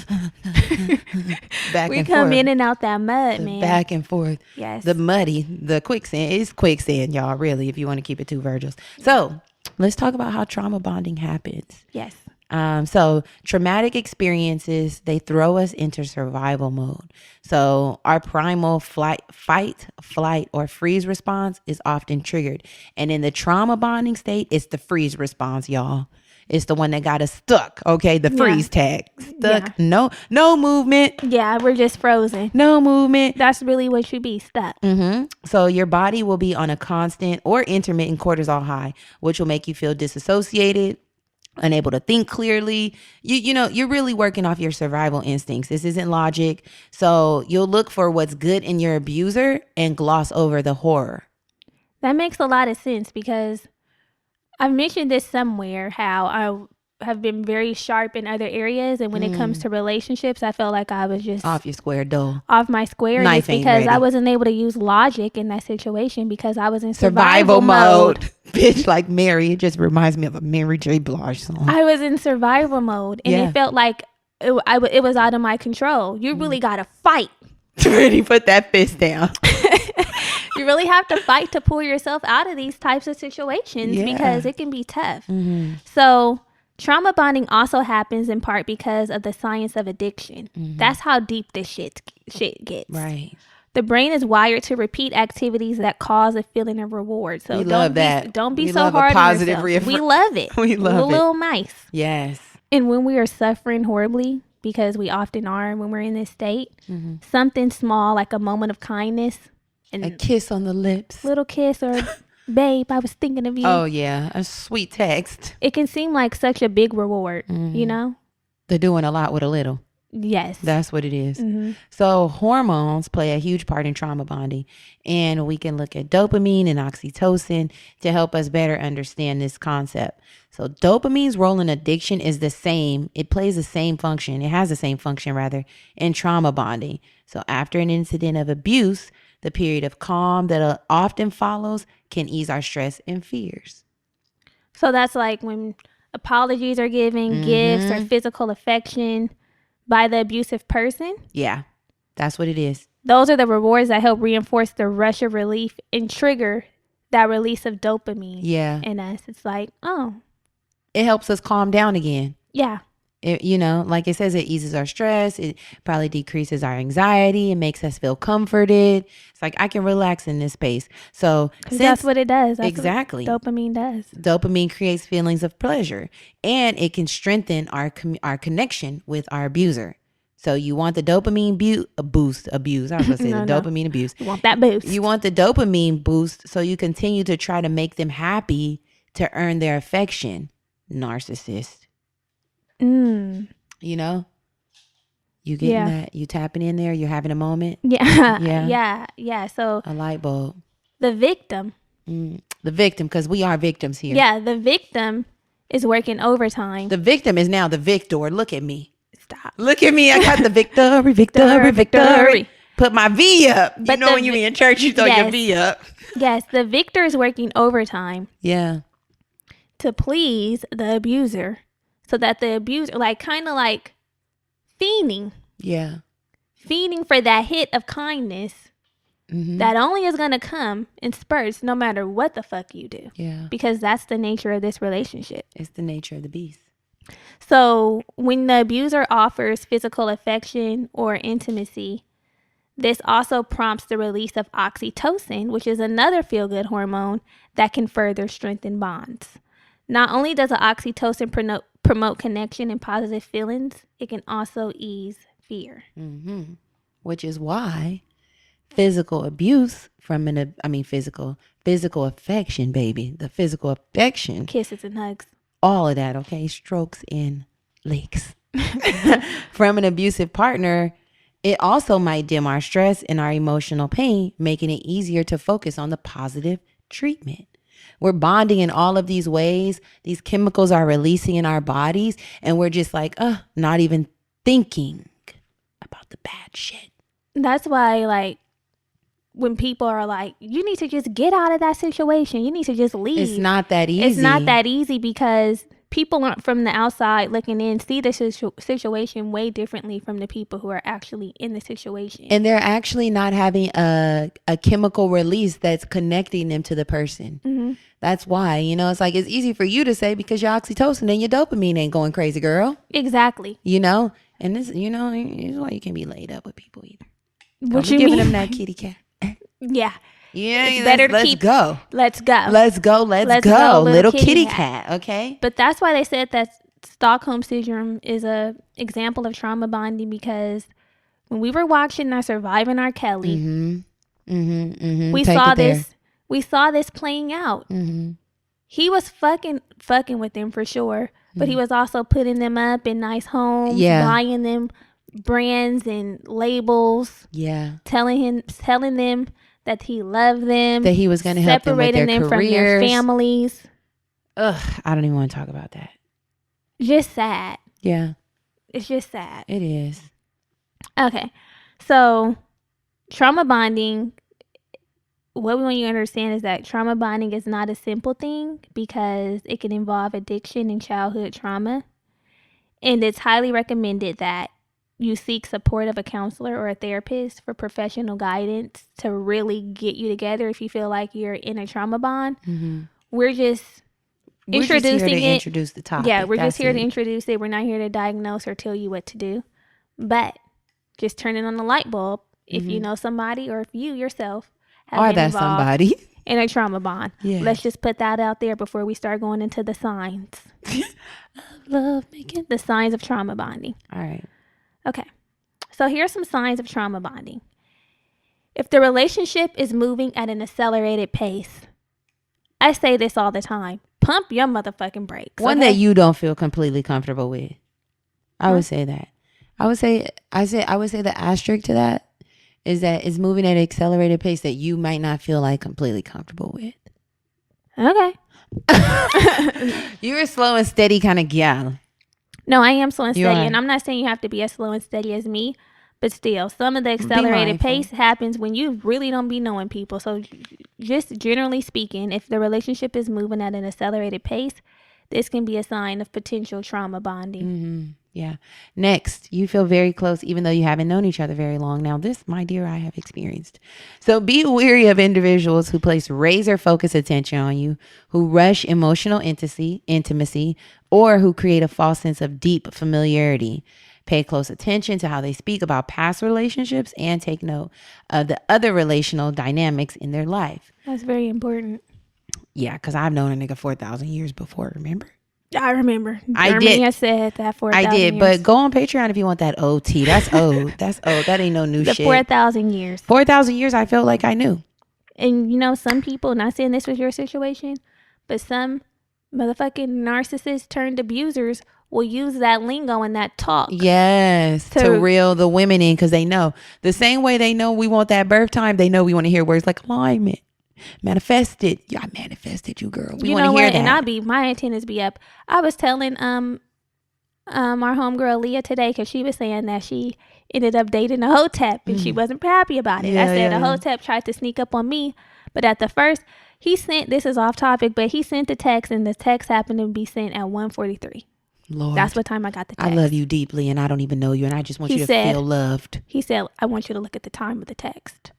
We come in and out that mud, man. Back and forth. Yes. The quicksand. It's quicksand, y'all, really, if you want to keep it two Virgils. So let's talk about how trauma bonding happens. Yes. So traumatic experiences, they throw us into survival mode. So our primal fight, flight, or freeze response is often triggered. And in the trauma bonding state, it's the freeze response, y'all. It's the one that got us stuck. Okay. The freeze tag. Stuck. Yeah. No movement. Yeah. We're just frozen. No movement. That's really what you be, stuck. So your body will be on a constant or intermittent cortisol high, which will make you feel disassociated, unable to think clearly. You're really working off your survival instincts. This isn't logic. So you'll look for what's good in your abuser and gloss over the horror. That makes a lot of sense, because I've mentioned this somewhere, how I have been very sharp in other areas. And when it comes to relationships, I felt like I was just off your square, dull. Off my square. And it's because I wasn't able to use logic in that situation, because I was in survival mode. Bitch, like Mary. It just reminds me of a Mary J. Blige song. I was in survival mode, and it felt like it was out of my control. You really got to fight. Really put that fist down. You really have to fight to pull yourself out of these types of situations, because it can be tough. So trauma bonding also happens in part because of the science of addiction. That's how deep this shit gets. Right. The brain is wired to repeat activities that cause a feeling of reward. So don't be so hard on yourself. We love it. We love We're it. a little nice. Yes. And when we are suffering horribly, because we often are when we're in this state, something small like a moment of kindness, and a kiss on the lips, little kiss, or babe, I was thinking of you. Oh yeah, a sweet text. It can seem like such a big reward, you know? They're doing a lot with a little. Yes. That's what it is. So hormones play a huge part in trauma bonding, and we can look at dopamine and oxytocin to help us better understand this concept. So dopamine's role in addiction is the same. It plays the same function. It has the same function rather in trauma bonding. So after an incident of abuse, the period of calm that often follows can ease our stress and fears. So that's like when apologies are given, gifts, or physical affection by the abusive person. Yeah, that's what it is. Those are the rewards that help reinforce the rush of relief and trigger that release of dopamine in us. It's like, oh. It helps us calm down again. Yeah. Like it says, it eases our stress. It probably decreases our anxiety. It makes us feel comforted. It's like, I can relax in this space. So that's what it does. That's exactly. What dopamine does. Dopamine creates feelings of pleasure, and it can strengthen our connection with our abuser. So you want the dopamine abuse. I was going to say dopamine abuse. You want that boost. You want the dopamine boost, so you continue to try to make them happy to earn their affection. Narcissist. You getting that? You tapping in there? You're having a moment? Yeah. So a light bulb. The victim, because we are victims here. Yeah, the victim is working overtime. The victim is now the victor. Look at me. Stop. Look at me. I got the victory. Put my V up. But when you in church, you throw your V up. Yes, the victor is working overtime. Yeah. To please the abuser. So that the abuser, kind of like fiending. Yeah. feeding for that hit of kindness that only is going to come in spurts no matter what the fuck you do. Yeah. Because that's the nature of this relationship. It's the nature of the beast. So when the abuser offers physical affection or intimacy, this also prompts the release of oxytocin, which is another feel-good hormone that can further strengthen bonds. Not only does the oxytocin promote connection and positive feelings, it can also ease fear. Which is why physical abuse physical affection, baby, the physical affection, Kisses and hugs, all of that, okay, strokes and licks from an abusive partner, it also might dim our stress and our emotional pain, making it easier to focus on the positive treatment. We're bonding in all of these ways. These chemicals are releasing in our bodies, and we're just like, not even thinking about the bad shit. That's why, like, when people are like, you need to just get out of that situation, you need to just leave. It's not that easy. It's not that easy because people aren't from the outside looking in, see the situation way differently from the people who are actually in the situation. And they're actually not having a chemical release that's connecting them to the person. That's why, it's like, it's easy for you to say because your oxytocin and your dopamine ain't going crazy, girl. Exactly. And this, is why you can't be laid up with people either. What Don't you be giving mean? them that kitty cat. Yeah. Yeah, It's better to let's keep. go. Let's go. Let's go. Let's go. Little kitty cat. Okay. But that's why they said that Stockholm Syndrome is a example of trauma bonding, because when we were watching our Surviving R. Kelly, we saw this. We saw this playing out. He was fucking with them for sure, but he was also putting them up in nice homes, buying them brands and labels, telling them that he loved them, that he was going to help them with their careers, from their families. Ugh, I don't even want to talk about that. Just sad. Yeah, it's just sad. It is. Okay, so trauma bonding. What we want you to understand is that trauma bonding is not a simple thing because it can involve addiction and childhood trauma, and it's highly recommended that you seek support of a counselor or a therapist for professional guidance to really get you together if you feel like you're in a trauma bond. We're just introducing it. Introduce the topic. Yeah, we're just here to introduce it. We're not here to diagnose or tell you what to do. But just turning on the light bulb if you know somebody or if you yourself have been involved somebody in a trauma bond. Yeah. Let's just put that out there before we start going into the signs. Love making the signs of trauma bonding. All right. Okay, so here's some signs of trauma bonding. If the relationship is moving at an accelerated pace, I say this all the time, pump your motherfucking brakes. One that you don't feel completely comfortable with. I would say that. I would say the asterisk to that is that it's moving at an accelerated pace that you might not feel like completely comfortable with. Okay. You're a slow and steady kind of gal. No, I am slow and steady, and I'm not saying you have to be as slow and steady as me, but still, some of the accelerated pace happens when you really don't be knowing people. So just generally speaking, if the relationship is moving at an accelerated pace, this can be a sign of potential trauma bonding. Yeah. Next, you feel very close even though you haven't known each other very long. Now, this, my dear, I have experienced. So be wary of individuals who place razor focused attention on you, who rush emotional intimacy, or who create a false sense of deep familiarity. Pay close attention to how they speak about past relationships and take note of the other relational dynamics in their life. That's very important. Yeah, because I've known a nigga 4,000 years before, remember? I remember. I did. I said that 4,000 I did, years. but go on Patreon if you want that OT. That's old. That's old. That ain't no new shit. 4,000 years. 4,000 years I felt like I knew. And some people, not saying this was your situation, but some motherfucking narcissists turned abusers will use that lingo and that talk. Yes, to reel the women in because they know. The same way they know we want that birth time, they know we want to hear words like alignment. Manifested. Yeah, I manifested you, girl. We want to hear that. And my antennas be up. I was telling our homegirl Leah today because she was saying that she ended up dating a hotep and she wasn't happy about it. I said a hotep tried to sneak up on me, but at the first he sent, this is off topic, but he sent the text and the text happened to be sent at 1:43. Lord. That's what time I got the text. I love you deeply and I don't even know you and I just want you to feel loved. He said, I want you to look at the time of the text.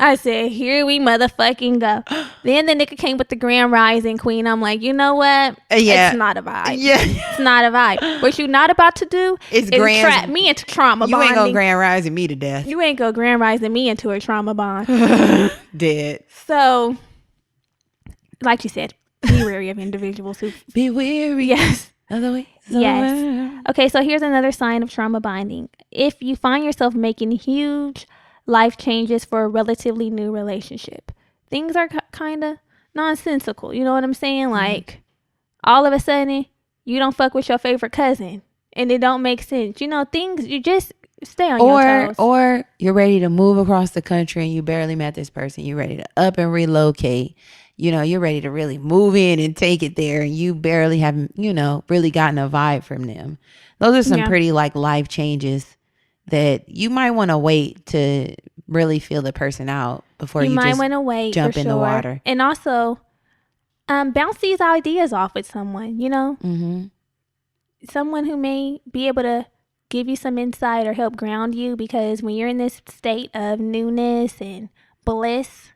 I said, here we motherfucking go. Then the nigga came with the Grand Rising Queen. I'm like, you know what? Yeah. It's not a vibe. Yeah. It's not a vibe. What you not about to do is trap me into trauma bonding. You ain't gonna Grand Rising me to death. You ain't gonna Grand Rising me into a trauma bond. Dead. So, like you said, be wary of individuals who... Be wary. Yes. Other way. Yes. Okay, so here's another sign of trauma bonding. If you find yourself making huge life changes for a relatively new relationship, things are kind of nonsensical. You know what I'm saying? Like, all of a sudden, you don't fuck with your favorite cousin, and it don't make sense. You know, things, you just stay on your toes. Or you're ready to move across the country, and you barely met this person. You're ready to up and relocate. You know, you're ready to really move in and take it there, and you barely haven't, really gotten a vibe from them. Those are some pretty, life changes that you might want to wait to really feel the person out before you might want to wait, jump in the water. And also, bounce these ideas off with someone, someone who may be able to give you some insight or help ground you, because when you're in this state of newness and bliss,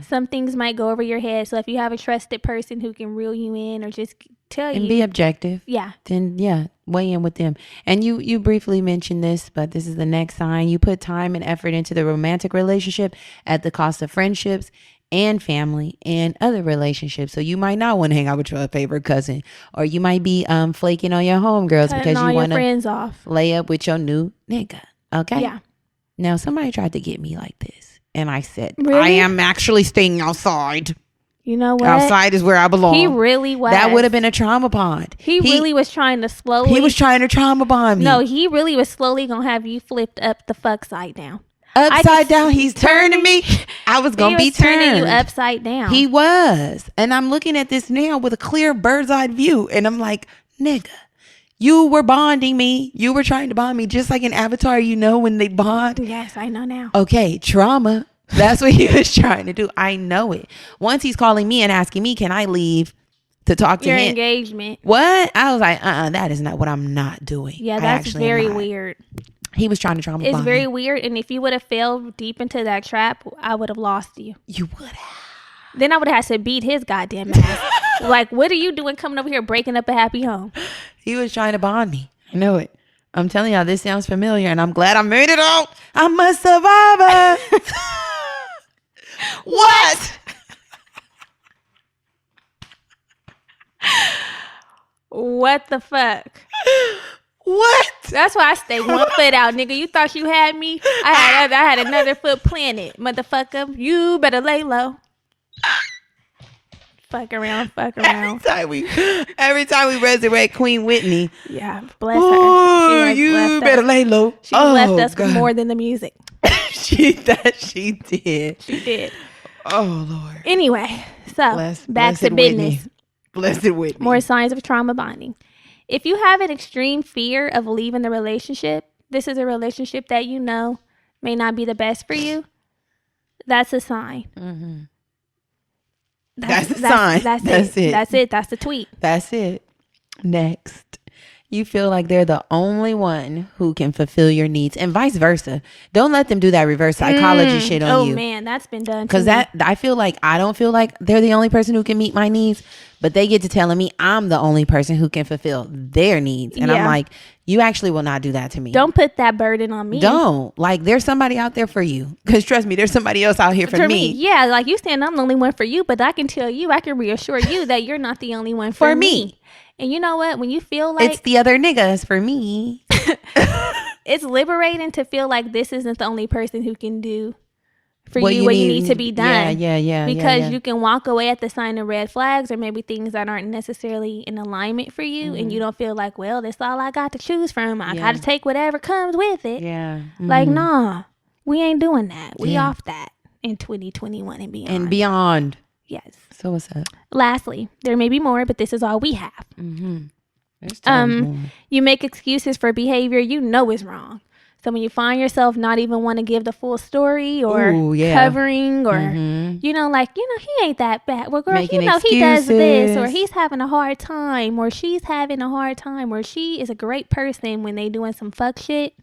some things might go over your head. So if you have a trusted person who can reel you in or just tell you and be objective, then weigh in with them. And you briefly mentioned this, but this is the next sign. You put time and effort into the romantic relationship at the cost of friendships and family and other relationships. So you might not want to hang out with your favorite cousin, or you might be flaking on your homegirls because you want to lay up with your new nigga. Okay. Yeah. Now somebody tried to get me like this. And I said, really? I am actually staying outside. You know what? Outside is where I belong. He really was. That would have been a trauma bond. He really was trying to slowly. He was trying to trauma bond me. No, he really was slowly going to have you flipped up the fuck side down. Upside down? He's turning me? I was going to be turned. Turning you upside down. He was. And I'm looking at this now with a clear bird's eye view. And I'm like, nigga, you were bonding me. You were trying to bond me just like in Avatar, when they bond. Yes, I know now. Okay, trauma. That's what he was trying to do. I know it. Once he's calling me and asking me, can I leave to talk to your him? Engagement. What? I was like, that is not what I'm not doing. Yeah, that's very weird. He was trying to trauma bond me. It's very weird. And if you would have fell deep into that trap, I would have lost you. You would have. Then I would have had to beat his goddamn ass. Like, what are you doing coming over here breaking up a happy home? He was trying to bond me. I know it. I'm telling y'all, this sounds familiar, and I'm glad I made it out. I'm a survivor. What? What the fuck? What? That's why I stay 1 foot out, nigga. You thought you had me? I had another foot planted, motherfucker. You better lay low. Fuck around. Every time we resurrect Queen Whitney. Yeah, bless her. You better lay low. She left us with more than the music. She did. She did. Oh, Lord. Anyway, so back to business. Blessed Whitney. More signs of trauma bonding. If you have an extreme fear of leaving the relationship, this is a relationship that may not be the best for you. That's a sign. Mm-hmm. That's a sign. That's it. That's it. That's the tweet. That's it. Next. You feel like they're the only one who can fulfill your needs, and vice versa. Don't let them do that reverse psychology shit on you. Oh man, that's been done. Because I feel like I don't feel like they're the only person who can meet my needs, but they get to telling me I'm the only person who can fulfill their needs, and I'm like, you actually will not do that to me. Don't put that burden on me. Don't. Like, there's somebody out there for you. Because trust me, there's somebody else out here for me. Yeah, like you saying I'm the only one for you, but I can tell you, I can reassure you that you're not the only one for me. And you know what? When you feel like... It's the other niggas for me. It's liberating to feel like this isn't the only person who can do for you what you need to be done. Yeah. Because you can walk away at the sign of red flags or maybe things that aren't necessarily in alignment for you. Mm-hmm. And you don't feel like, well, that's all I got to choose from. I got to take whatever comes with it. Yeah. Mm-hmm. Like, nah, we ain't doing that. We off that in 2021 and beyond. Yes. So what's up? Lastly, there may be more, but this is all we have. Mm-hmm. There's more. You make excuses for behavior you know is wrong. So when you find yourself not even want to give the full story or Ooh, yeah. covering or, he ain't that bad. Well, girl, Making he does this, or excuses. he's having a hard time, or she's having a hard time, or she is a great person when they doing some fuck shit.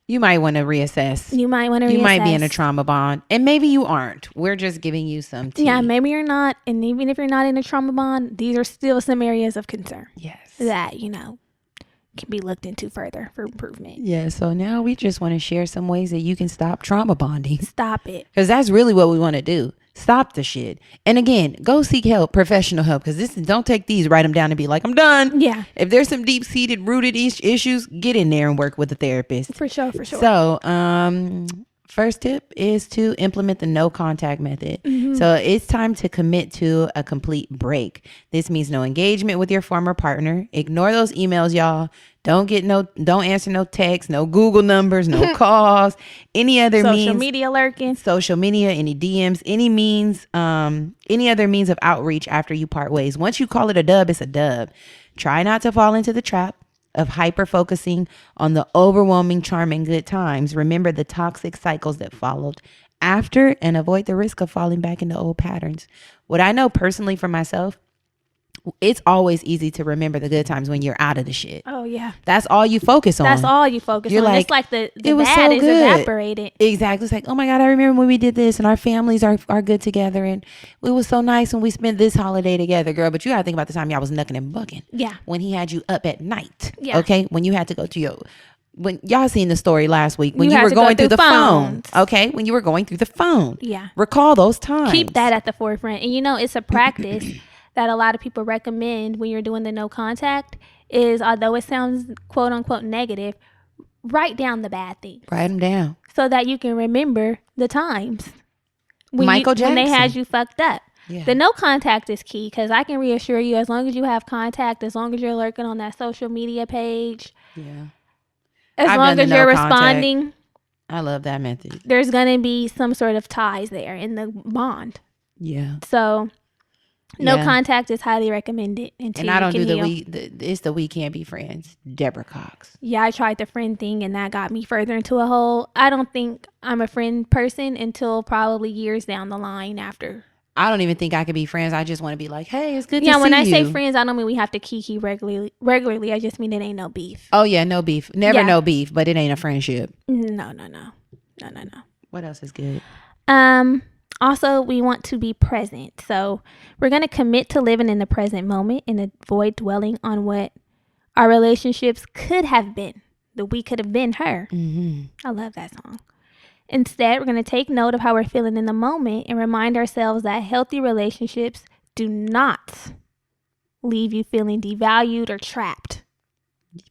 You might want to reassess. You might want to reassess. You might be in a trauma bond. And maybe you aren't. We're just giving you some tea. Yeah, maybe you're not. And even if you're not in a trauma bond, these are still some areas of concern. Yes. That, can be looked into further for improvement. Yeah, so now we just want to share some ways that you can stop trauma bonding. Stop it. Because that's really what we want to do. Stop the shit. And again, go seek help, professional help. Because don't take these, write them down and be like, I'm done. Yeah. If there's some deep-seated, rooted issues, get in there and work with a therapist. For sure. So, first tip is to implement the no contact method. So it's time to commit to a complete break. This means no engagement with your former partner. Ignore those emails, y'all. Don't answer no texts, no Google numbers, no calls, any other social media lurking, social media, any DMs, any other means of outreach after you part ways. Once you call it a dub, it's a dub. Try not to fall into the trap of hyper focusing on the overwhelming charm and good times. Remember the toxic cycles that followed after and avoid the risk of falling back into old patterns. What I know personally for myself, it's always easy to remember the good times when you're out of the shit. Oh yeah. That's all you focus on. That's all you focus on. It's like the bad is evaporated. Exactly. It's like, oh my God, I remember when we did this and our families are good together and it was so nice when we spent this holiday together, girl. But you gotta think about the time y'all was knucking and bucking. Yeah. When he had you up at night. Yeah. Okay. When you had to go to when y'all seen the story last week when you were going through the phone. Okay. When you were going through the phone. Yeah. Recall those times. Keep that at the forefront. And it's a practice that a lot of people recommend when you're doing the no contact is, although it sounds quote unquote negative, write down the bad things. Write them down. So that you can remember the times when they had you fucked up. Yeah. The no contact is key because I can reassure you, as long as you have contact, as long as you're lurking on that social media page, as long as you're responding. I love that method. There's going to be some sort of ties there in the bond. Yeah. So no contact is highly recommended. And I don't do it's the we can't be friends. Deborah Cox. Yeah, I tried the friend thing and that got me further into a hole. I don't think I'm a friend person until probably years down the line after. I don't even think I could be friends. I just want to be like, hey, it's good to see you. Yeah, when I say friends, I don't mean we have to kiki regularly. I just mean it ain't no beef. Oh, yeah, no beef. Never no beef, but it ain't a friendship. No. What else is good? Also, we want to be present. So we're going to commit to living in the present moment and avoid dwelling on what our relationships could have been. The we could have been her. Mm-hmm. I love that song. Instead, we're going to take note of how we're feeling in the moment and remind ourselves that healthy relationships do not leave you feeling devalued or trapped.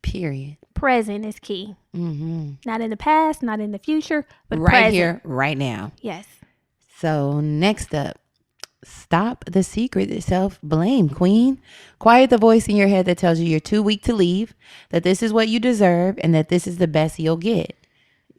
Period. Present is key. Mm-hmm. Not in the past, not in the future, but right present. Here, right now. Yes. So next up, stop the secret self-blame, queen. Quiet the voice in your head that tells you you're too weak to leave, that this is what you deserve, and that this is the best you'll get.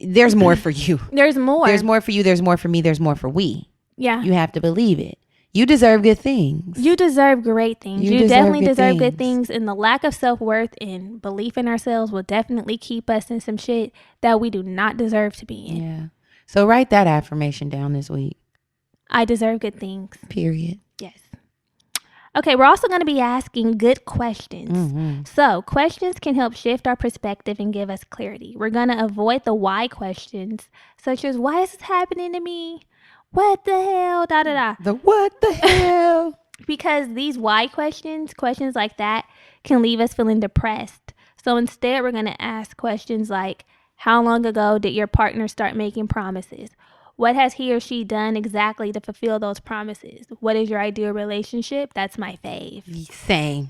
There's more for you. There's more. There's more for you. There's more for me. There's more for we. Yeah. You have to believe it. You deserve good things. You deserve great things. You definitely deserve good things. And the lack of self-worth and belief in ourselves will definitely keep us in some shit that we do not deserve to be in. Yeah. So write that affirmation down this week. I deserve good things. Period. Yes. Okay, we're also going to be asking good questions. Mm-hmm. So questions can help shift our perspective and give us clarity. We're going to avoid the why questions, such as, why is this happening to me? What the hell? Da da da. The what the hell? Because these why questions like that, can leave us feeling depressed. So instead, we're going to ask questions like, how long ago did your partner start making promises? What has he or she done exactly to fulfill those promises? What is your ideal relationship? That's my fave. Same.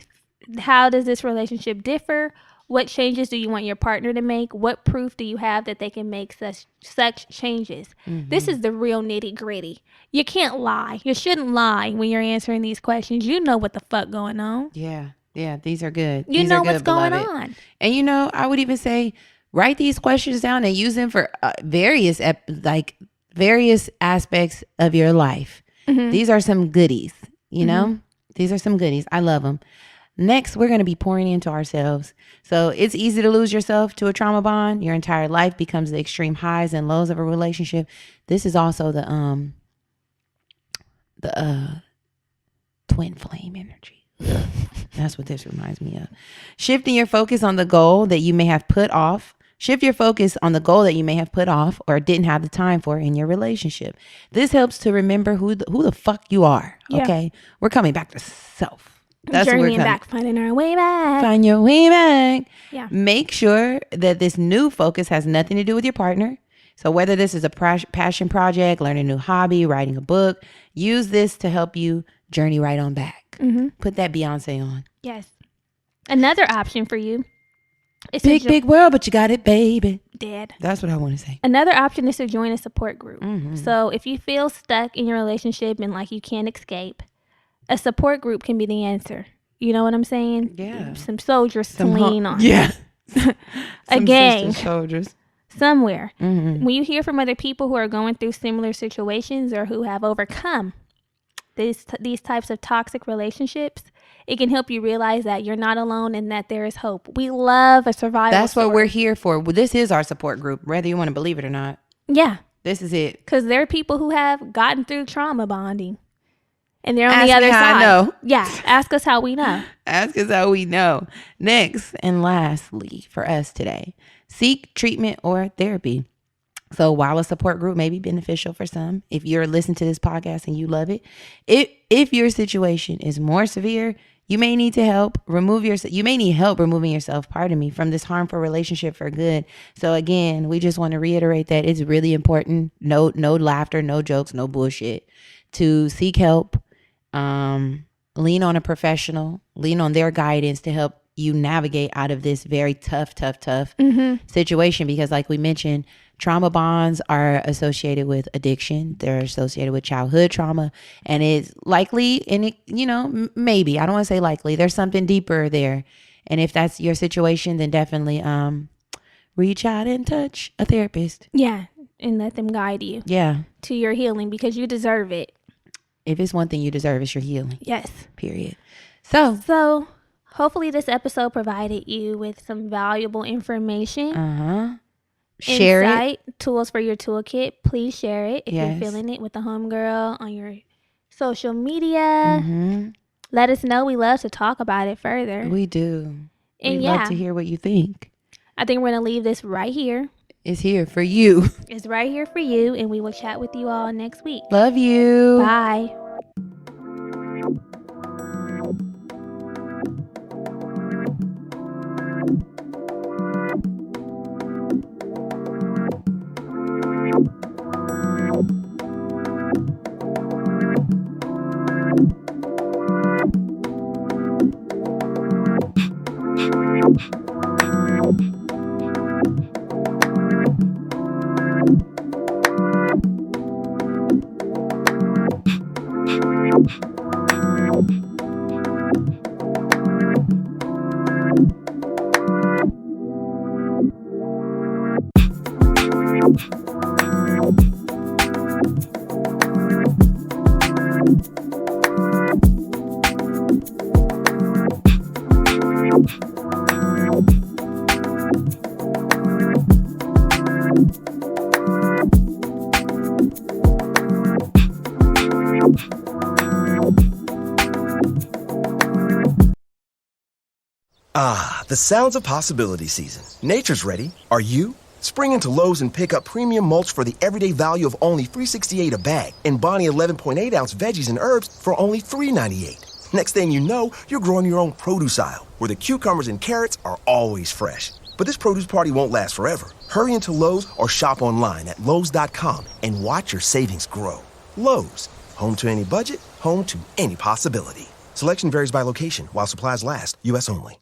How does this relationship differ? What changes do you want your partner to make? What proof do you have that they can make such changes? Mm-hmm. This is the real nitty gritty. You can't lie. You shouldn't lie when you're answering these questions. You know what the fuck going on. Yeah. These are good. You know what's going on. And I would even say, write these questions down and use them for various aspects of your life. Mm-hmm. These are some goodies, you know? These are some goodies. I love them. Next, we're going to be pouring into ourselves. So it's easy to lose yourself to a trauma bond. Your entire life becomes the extreme highs and lows of a relationship. This is also the twin flame energy. That's what this reminds me of. Shifting your focus on the goal that you may have put off. Shift your focus on the goal that you may have put off or didn't have the time for in your relationship. This helps to remember who the fuck you are. Yeah. Okay, we're coming back to self. That's what we're Journeying coming. back, finding our way back. Find your way back. Yeah. Make sure that this new focus has nothing to do with your partner. So whether this is a passion project, learning a new hobby, writing a book, use this to help you journey right on back. Put that Beyonce on. Yes. Another option for you is Big world, but you got it, baby. Dead. That's what I want to say. Another option is to join a support group. So if you feel stuck in your relationship and like you can't escape, a support group can be the answer. You know what I'm saying? Yeah. Some soldiers to lean on. Yeah. A gang. Soldiers. Somewhere. When you hear from other people who are going through similar situations or who have overcome these types of toxic relationships, it can help you realize that you're not alone and that there is hope. We love a survival That's story. what we're here for. Well, this is our support group, whether you want to believe it or not. Yeah. This is it. Because there are people who have gotten through trauma bonding. And they're on Ask the other me how side. I know. Yeah. Ask us how we know. Ask us how we know. Next and lastly for us today, seek treatment or therapy. So while a support group may be beneficial for some, if you're listening to this podcast and you love it, if your situation is more severe, you may need to help remove yourself. You may need help removing yourself, from this harmful relationship for good. So again, we just want to reiterate that it's really important. No laughter, no jokes, no bullshit. To seek help, lean on a professional, lean on their guidance to help you navigate out of this very tough situation. Because like we mentioned, trauma bonds are associated with addiction. They're associated with childhood trauma, and it's likely, and it, maybe, I don't want to say likely, there's something deeper there. And if that's your situation, then definitely, reach out and touch a therapist. Yeah. And let them guide you. Yeah. To your healing because you deserve it. If it's one thing you deserve, it's your healing. Yes. Period. So hopefully this episode provided you with some valuable information. Share insight, it. Tools for your toolkit. Please share it if Yes. you're feeling it with the homegirl on your social media. Let us know. We love to talk about it further. We do. And We'd love to hear what you think. I think we're going to leave this right here. It's here for you. It's right here for you, and we will chat with you all next week. Love you. Bye. Ah, the sounds of possibility season. Nature's ready. Are you? Spring into Lowe's and pick up premium mulch for the everyday value of only $3.68 a bag and Bonnie 11.8 ounce veggies and herbs for only $3.98. Next thing you know, you're growing your own produce aisle where the cucumbers and carrots are always fresh. But this produce party won't last forever. Hurry into Lowe's or shop online at Lowe's.com and watch your savings grow. Lowe's, home to any budget, home to any possibility. Selection varies by location while supplies last, U.S. only.